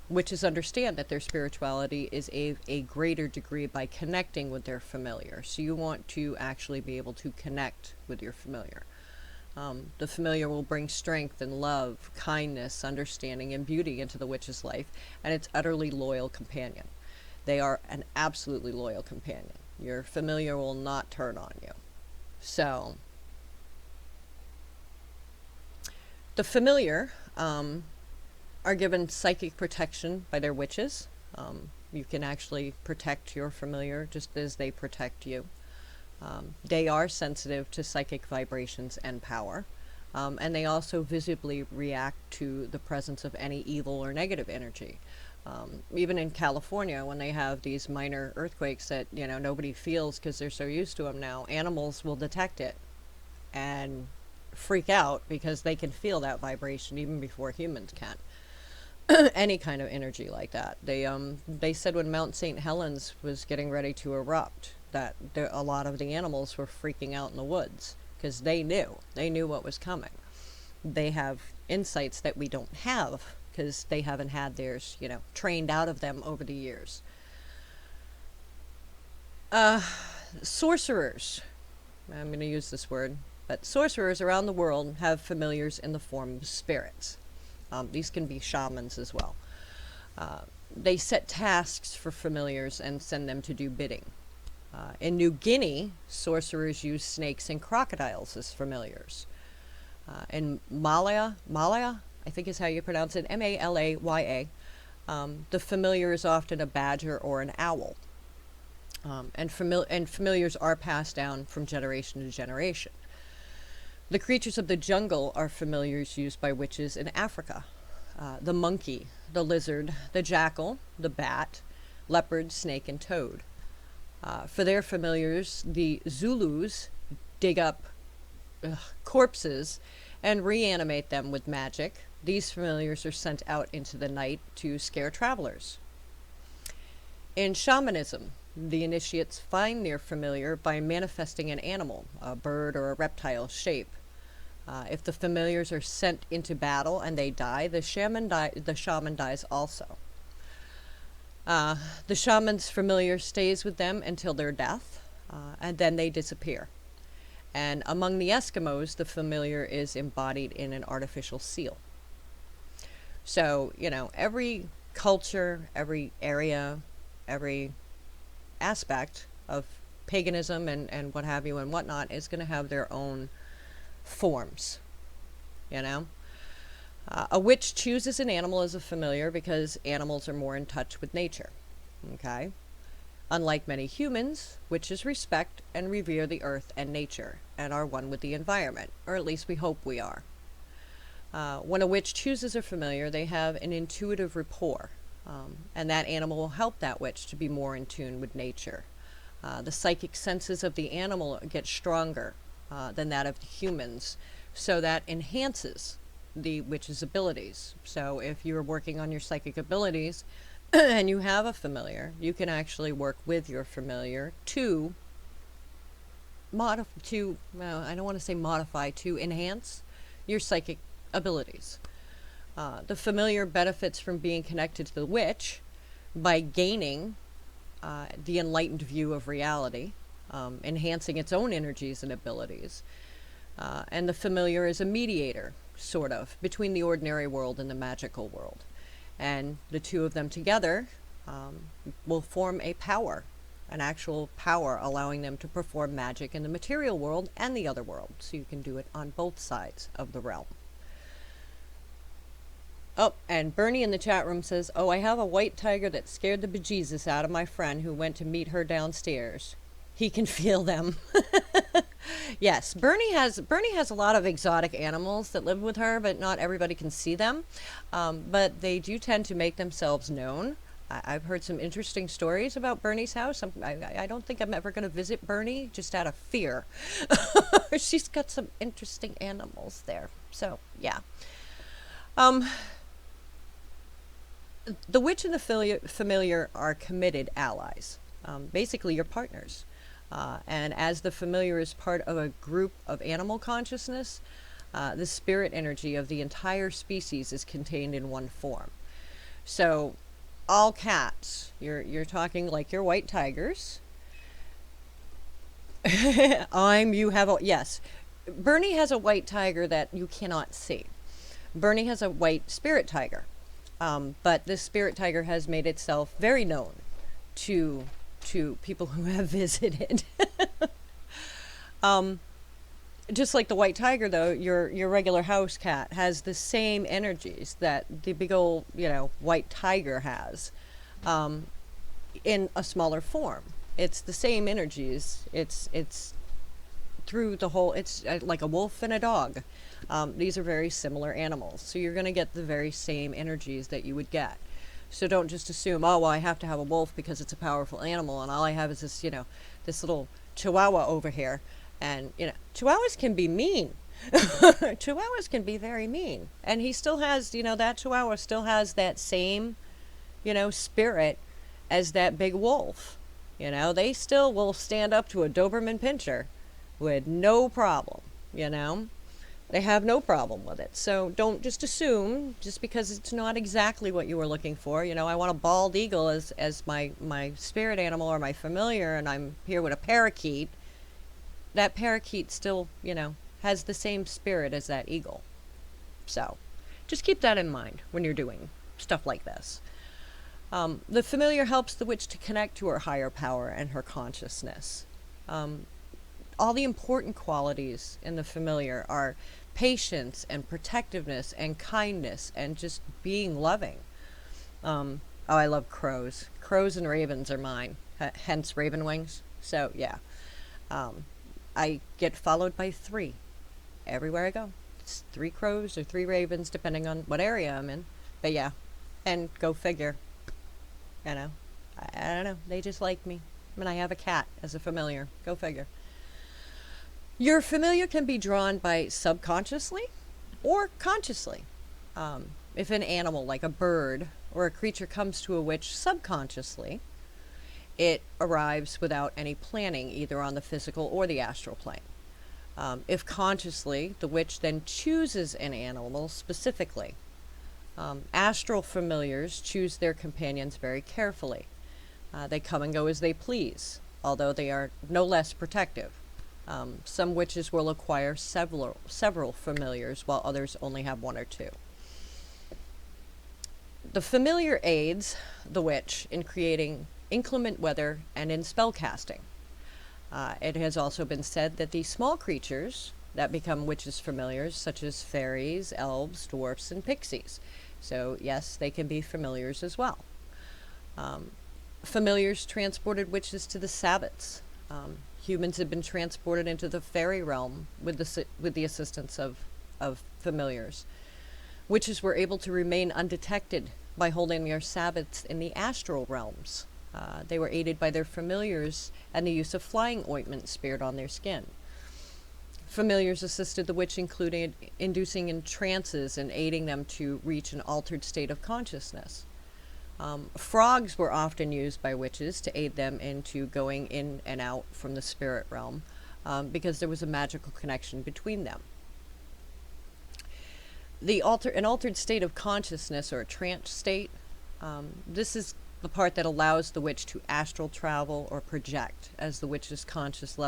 Witches understand that their spirituality is a greater degree by connecting with their familiar. So you want to actually be able to connect with your familiar. The familiar will bring strength and love, kindness, understanding, and beauty into the witch's life, and its utterly loyal companion. They are an absolutely loyal companion. Your familiar will not turn on you. So the familiar are given psychic protection by their witches. You can actually protect your familiar just as they protect you. They are sensitive to psychic vibrations and power. And they also visibly react to the presence of any evil or negative energy. Even in California, when they have these minor earthquakes that, you know, nobody feels because they're so used to them now, animals will detect it and freak out because they can feel that vibration even before humans can. Any kind of energy like that. They said when Mount St. Helens was getting ready to erupt that a lot of the animals were freaking out in the woods because they knew what was coming. They have insights that we don't have because they haven't had theirs, you know, trained out of them over the years. Sorcerers, I'm going to use this word, but sorcerers around the world have familiars in the form of spirits. These can be shamans as well. They set tasks for familiars and send them to do bidding. In New Guinea, sorcerers use snakes and crocodiles as familiars. In Malaya, I think is how you pronounce it, Malaya, the familiar is often a badger or an owl. And familiars are passed down from generation to generation. The creatures of the jungle are familiars used by witches in Africa. The monkey, the lizard, the jackal, the bat, leopard, snake, and toad. For their familiars, the Zulus dig up corpses and reanimate them with magic. These familiars are sent out into the night to scare travelers. In shamanism, the initiates find their familiar by manifesting an animal, a bird or a reptile shape. If the familiars are sent into battle and they die, the shaman dies also. The shaman's familiar stays with them until their death, and then they disappear. And among the Eskimos, the familiar is embodied in an artificial seal. So, every culture, every area, every aspect of paganism and what have you and whatnot is going to have their own forms, A witch chooses an animal as a familiar because animals are more in touch with nature, okay? Unlike many humans, witches respect and revere the earth and nature and are one with the environment, or at least we hope we are. When a witch chooses a familiar, they have an intuitive rapport, and that animal will help that witch to be more in tune with nature. The psychic senses of the animal get stronger than that of the humans, so that enhances the witch's abilities. So if you're working on your psychic abilities and you have a familiar, you can actually work with your familiar to enhance your psychic abilities. The familiar benefits from being connected to the witch by gaining the enlightened view of reality, enhancing its own energies and abilities. And the familiar is a mediator, sort of, between the ordinary world and the magical world. And the two of them together will form a power, an actual power, allowing them to perform magic in the material world and the other world. So you can do it on both sides of the realm. Oh, and Bernie in the chat room says, "Oh, I have a white tiger that scared the bejesus out of my friend who went to meet her downstairs. He can feel them." Yes, Bernie has a lot of exotic animals that live with her, but not everybody can see them. But they do tend to make themselves known. I've heard some interesting stories about Bernie's house. I don't think I'm ever going to visit Bernie, just out of fear. She's got some interesting animals there. So, yeah. The witch and the familiar are committed allies. Basically, you're partners. And as the familiar is part of a group of animal consciousness, the spirit energy of the entire species is contained in one form. So, all cats, you're talking like your white tigers. Yes. Bernie has a white tiger that you cannot see. Bernie has a white spirit tiger. But this spirit tiger has made itself very known to people who have visited. Just like the white tiger, though, your regular house cat has the same energies that the big old, white tiger has, in a smaller form. It's the same energies. It's through the whole. It's like a wolf and a dog. These are very similar animals, so you're going to get the very same energies that you would get. So don't just assume, oh, well, I have to have a wolf because it's a powerful animal, and all I have is this, this little chihuahua over here. And, chihuahuas can be mean. Chihuahuas can be very mean. And he still has, that chihuahua still has that same, spirit as that big wolf. They still will stand up to a Doberman Pinscher with no problem, They have no problem with it. So don't just assume, just because it's not exactly what you were looking for. I want a bald eagle as my spirit animal or my familiar, and I'm here with a parakeet. That parakeet still, has the same spirit as that eagle. So just keep that in mind when you're doing stuff like this. The familiar helps the witch to connect to her higher power and her consciousness. All the important qualities in the familiar are patience and protectiveness and kindness and just being loving. I love crows. Crows and ravens are mine, hence raven wings. So, yeah. I get followed by 3 everywhere I go. It's 3 crows or 3 ravens, depending on what area I'm in. But yeah, and go figure. I don't know. They just like me. And I have a cat as a familiar. Go figure. Your familiar can be drawn by subconsciously or consciously. If an animal like a bird or a creature comes to a witch subconsciously, it arrives without any planning, either on the physical or the astral plane. If consciously, the witch then chooses an animal specifically. Astral familiars choose their companions very carefully. They come and go as they please, although they are no less protective. Some witches will acquire several familiars, while others only have one or two. The familiar aids the witch in creating inclement weather and in spell casting. It has also been said that the small creatures that become witches' familiars, such as fairies, elves, dwarfs, and pixies. So yes, they can be familiars as well. Familiars transported witches to the sabbats. Humans have been transported into the fairy realm with the assistance of familiars. Witches were able to remain undetected by holding their sabbats in the astral realms. They were aided by their familiars and the use of flying ointment smeared on their skin. Familiars assisted the witch, including inducing in trances and aiding them to reach an altered state of consciousness. Frogs were often used by witches to aid them into going in and out from the spirit realm, because there was a magical connection between them. An altered state of consciousness, or a trance state, this is the part that allows the witch to astral travel or project as the witch's consciousness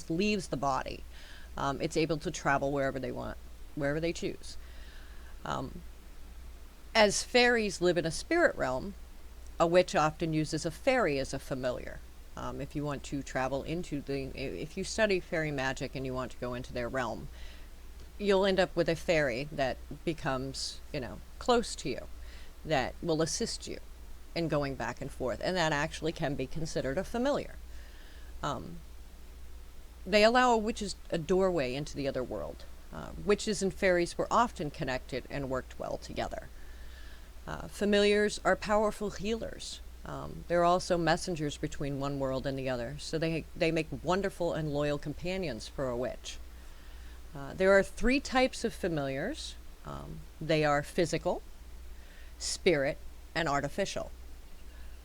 leaves the body. It's able to travel wherever they want, wherever they choose. As fairies live in a spirit realm, a witch often uses a fairy as a familiar. If you want to travel if you study fairy magic and you want to go into their realm, you'll end up with a fairy that becomes, close to you, that will assist you in going back and forth, and that actually can be considered a familiar. They allow a witch a doorway into the other world. Witches and fairies were often connected and worked well together. Familiars are powerful healers. They're also messengers between one world and the other, so they make wonderful and loyal companions for a witch. There are 3 types of familiars. They are physical, spirit, and artificial.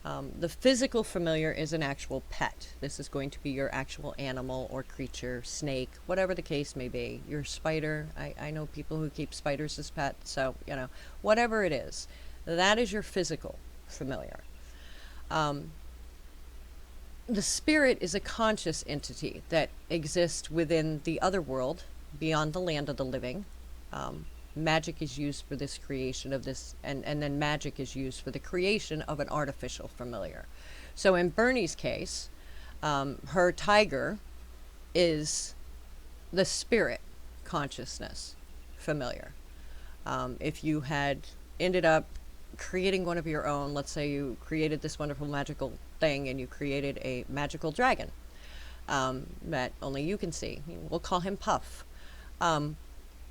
The physical familiar is an actual pet. This is going to be your actual animal or creature, snake, whatever the case may be. Your spider. I know people who keep spiders as pets, so, whatever it is, that is your physical familiar. The spirit is a conscious entity that exists within the other world, beyond the land of the living. Magic is used for this creation of this, and then magic is used for the creation of an artificial familiar. So in Bernie's case, her tiger is the spirit consciousness familiar. If you had ended up creating one of your own, let's say you created this wonderful magical thing and you created a magical dragon that only you can see, we'll call him Puff.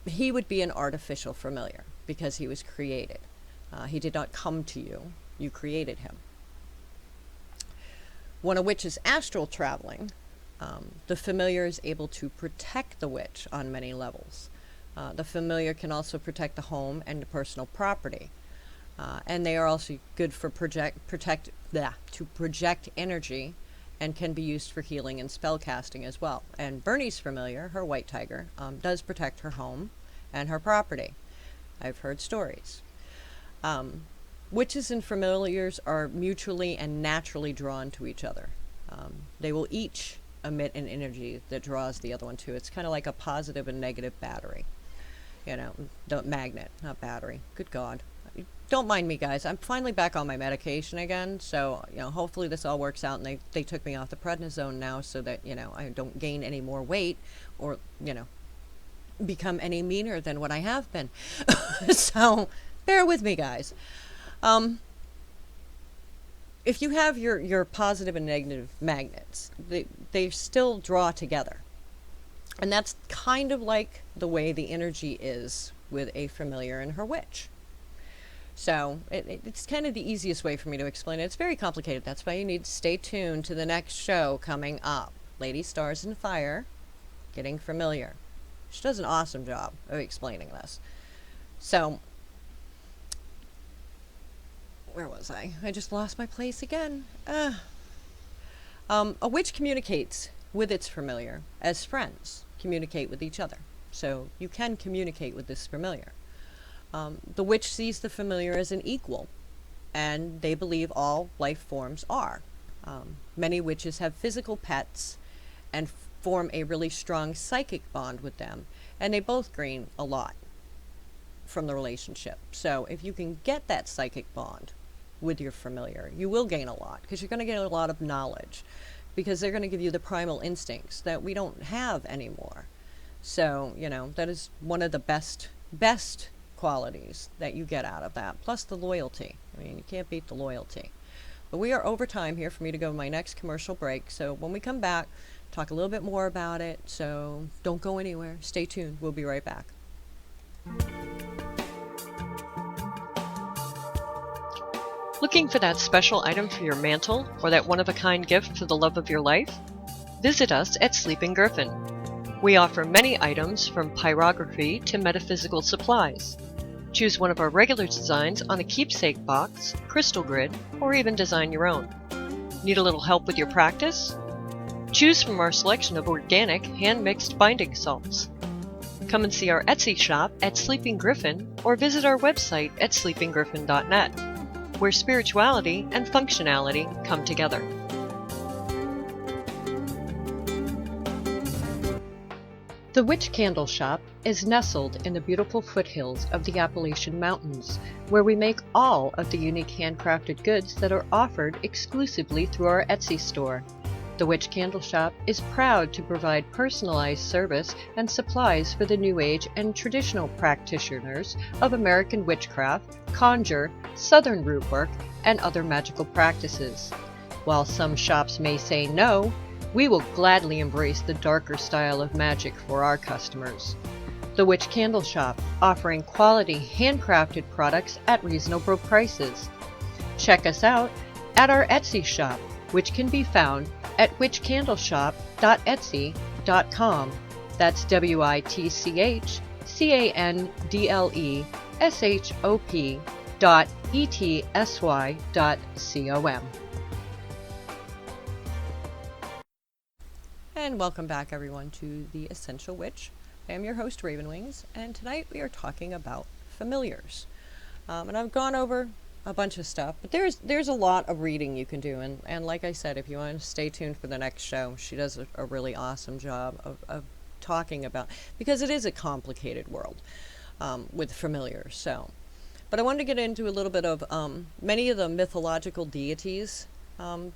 He would be an artificial familiar because he was created. He did not come to you. You created him. When a witch is astral traveling, the familiar is able to protect the witch on many levels. The familiar can also protect the home and the personal property. And they are also good for to project energy, and can be used for healing and spell casting as well. And Bernie's familiar, her white tiger, does protect her home and her property. I've heard stories. Witches and familiars are mutually and naturally drawn to each other. They will each emit an energy that draws the other one too. It's kind of like a positive and negative battery. The magnet, not battery. Good God. Don't mind me, guys. I'm finally back on my medication again, so hopefully this all works out, and they took me off the prednisone now, so that I don't gain any more weight, or become any meaner than what I have been. So bear with me, guys. If you have your positive and negative magnets, they still draw together, and that's kind of like the way the energy is with a familiar and her witch. So it's kind of the easiest way for me to explain it. It's very complicated. That's why you need to stay tuned to the next show coming up. Lady Stars and Fire, Getting Familiar. She does an awesome job of explaining this. So, where was I? I just lost my place again. A witch communicates with its familiar as friends communicate with each other. So you can communicate with this familiar. The witch sees the familiar as an equal, and they believe all life forms are. Many witches have physical pets and form a really strong psychic bond with them, and they both gain a lot from the relationship. So if you can get that psychic bond with your familiar, you will gain a lot, because you're going to get a lot of knowledge, because they're going to give you the primal instincts that we don't have anymore. So, that is one of the best qualities that you get out of that, plus the loyalty. I mean, you can't beat the loyalty. But we are over time here for me to go to my next commercial break, so when we come back, talk a little bit more about it, so don't go anywhere. Stay tuned. We'll be right back. Looking for that special item for your mantle or that one-of-a-kind gift for the love of your life? Visit us at Sleeping Griffin. We offer many items from pyrography to metaphysical supplies. Choose one of our regular designs on a keepsake box, crystal grid, or even design your own. Need a little help with your practice? Choose from our selection of organic, hand-mixed binding salts. Come and see our Etsy shop at Sleeping Griffin or visit our website at sleepinggriffin.net, where spirituality and functionality come together. The Witch Candle Shop is nestled in the beautiful foothills of the Appalachian Mountains, where we make all of the unique handcrafted goods that are offered exclusively through our Etsy store. The Witch Candle Shop is proud to provide personalized service and supplies for the New Age and traditional practitioners of American witchcraft, conjure, southern root work, and other magical practices. While some shops may say no, we will gladly embrace the darker style of magic for our customers. The Witch Candle Shop, offering quality handcrafted products at reasonable prices. Check us out at our Etsy shop, which can be found at witchcandleshop.etsy.com. That's WITCHCANDLESHOP.ETSY.com. And welcome back, everyone, to The Essential Witch. I am your host, Ravenwings, and tonight we are talking about familiars. And I've gone over a bunch of stuff, but there's a lot of reading you can do, and like I said, if you want to stay tuned for the next show, she does a really awesome job of talking about, because it is a complicated world with familiars. So, but I wanted to get into a little bit of many of the mythological deities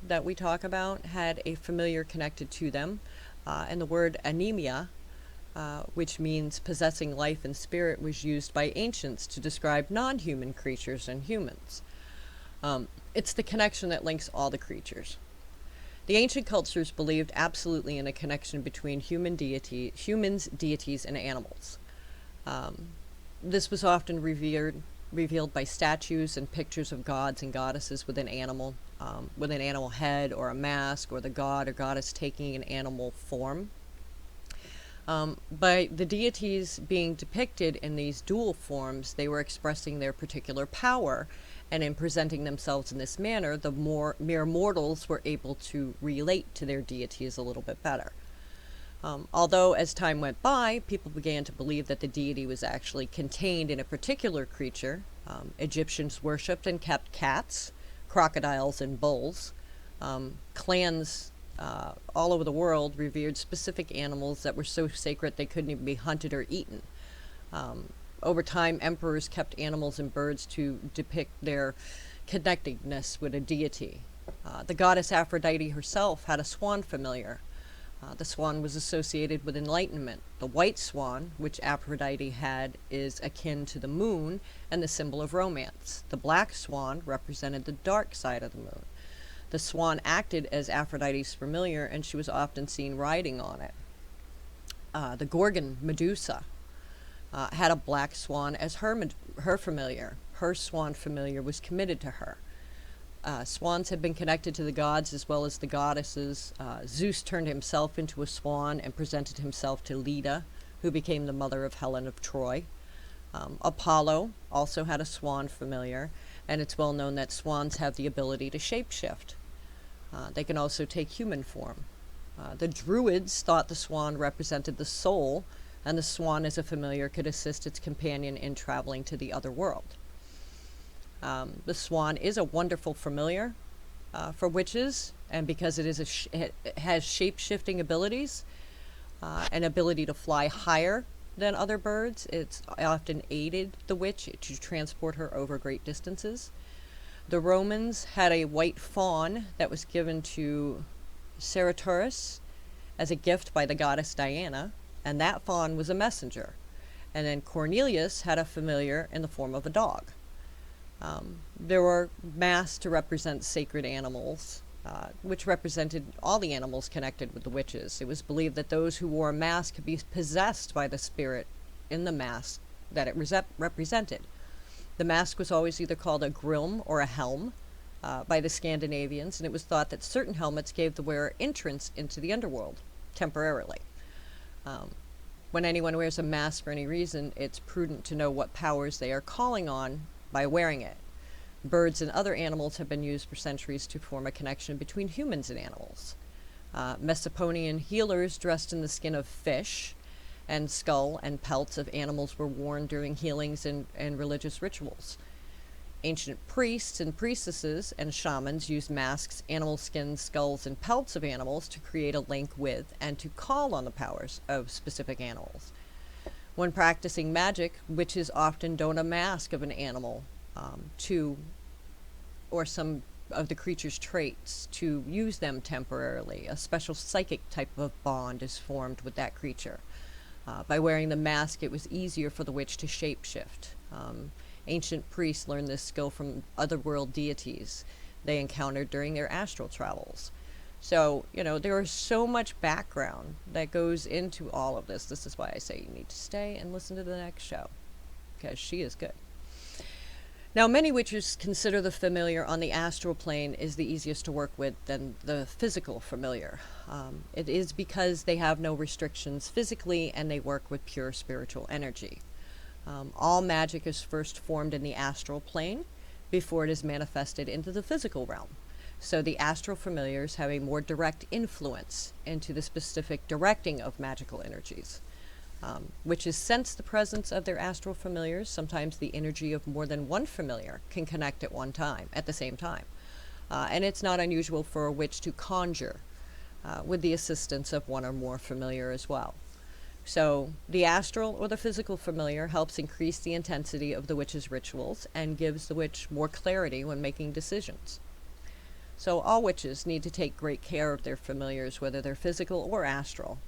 that we talk about had a familiar connected to them, and the word anemia, which means possessing life and spirit, was used by ancients to describe non-human creatures and humans. It's the connection that links all the creatures. The ancient cultures believed absolutely in a connection between humans, deities, and animals. This was often revealed by statues and pictures of gods and goddesses with an animal head or a mask, or the god or goddess taking an animal form. By the deities being depicted in these dual forms, they were expressing their particular power, and in presenting themselves in this manner, the mere mortals were able to relate to their deities a little bit better. Although as time went by, people began to believe that the deity was actually contained in a particular creature. Egyptians worshipped and kept cats, crocodiles, and bulls. Clans all over the world revered specific animals that were so sacred they couldn't even be hunted or eaten. Over time, emperors kept animals and birds to depict their connectedness with a deity. The goddess Aphrodite herself had a swan familiar. The swan was associated with enlightenment. The white swan, which Aphrodite had, is akin to the moon and the symbol of romance. The black swan represented the dark side of the moon. The swan acted as Aphrodite's familiar, and she was often seen riding on it. The Gorgon, Medusa, had a black swan as her familiar. her swan familiar was committed to her. Swans had been connected to the gods as well as the goddesses. Zeus turned himself into a swan and presented himself to Leda, who became the mother of Helen of Troy. Apollo also had a swan familiar, and it's well known that swans have the ability to shapeshift. They can also take human form. The Druids thought the swan represented the soul, and the swan as a familiar could assist its companion in traveling to the other world. The swan is a wonderful familiar for witches, and because it has shape-shifting abilities, an ability to fly higher than other birds, it's often aided the witch to transport her over great distances. The Romans had a white fawn that was given to Ceratoris as a gift by the goddess Diana, and that fawn was a messenger. And then Cornelius had a familiar in the form of a dog. There were masks to represent sacred animals, which represented all the animals connected with the witches. It was believed that those who wore a mask could be possessed by the spirit in the mask that it represented. The mask was always either called a grilm or a helm by the Scandinavians, and it was thought that certain helmets gave the wearer entrance into the underworld, temporarily. When anyone wears a mask for any reason, it's prudent to know what powers they are calling on by wearing it. Birds and other animals have been used for centuries to form a connection between humans and animals. Mesopotamian healers dressed in the skin of fish, and skull and pelts of animals were worn during healings and religious rituals. Ancient priests and priestesses and shamans used masks, animal skins, skulls, and pelts of animals to create a link with and to call on the powers of specific animals. When practicing magic, witches often don a mask of an animal or some of the creature's traits to use them temporarily. A special psychic type of bond is formed with that creature. By wearing the mask, it was easier for the witch to shapeshift. Ancient priests learned this skill from otherworld deities they encountered during their astral travels. So, there is so much background that goes into all of this. This is why I say you need to stay and listen to the next show, because she is good. Now, many witches consider the familiar on the astral plane is the easiest to work with than the physical familiar. It is because they have no restrictions physically and they work with pure spiritual energy. All magic is first formed in the astral plane before it is manifested into the physical realm. So the astral familiars have a more direct influence into the specific directing of magical energies. Witches sense the presence of their astral familiars. Sometimes the energy of more than one familiar can connect at the same time. And it's not unusual for a witch to conjure with the assistance of one or more familiar as well. So the astral or the physical familiar helps increase the intensity of the witch's rituals and gives the witch more clarity when making decisions. So all witches need to take great care of their familiars, whether they're physical or astral.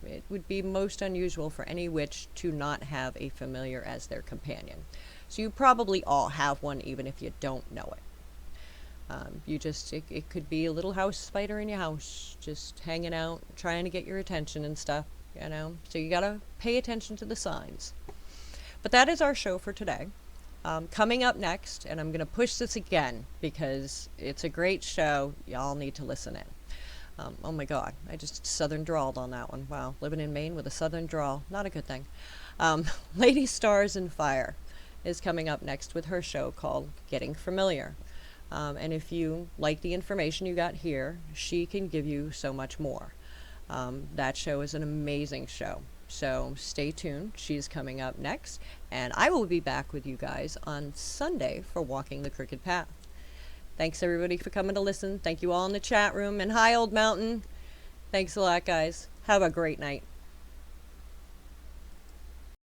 It would be most unusual for any witch to not have a familiar as their companion. So you probably all have one, even if you don't know it. It could be a little house spider in your house, just hanging out, trying to get your attention and stuff, So you gotta pay attention to the signs. But that is our show for today. Coming up next, and I'm gonna push this again because it's a great show. Y'all need to listen in. Oh my God, I just southern drawled on that one. Wow, living in Maine with a southern drawl, not a good thing. Lady Stars and Fire is coming up next with her show called Getting Familiar. And if you like the information you got here, she can give you so much more. That show is an amazing show. So stay tuned. She's coming up next. And I will be back with you guys on Sunday for Walking the Crooked Path. Thanks everybody for coming to listen. Thank you all in the chat room. And hi, Old Mountain. Thanks a lot, guys. Have a great night.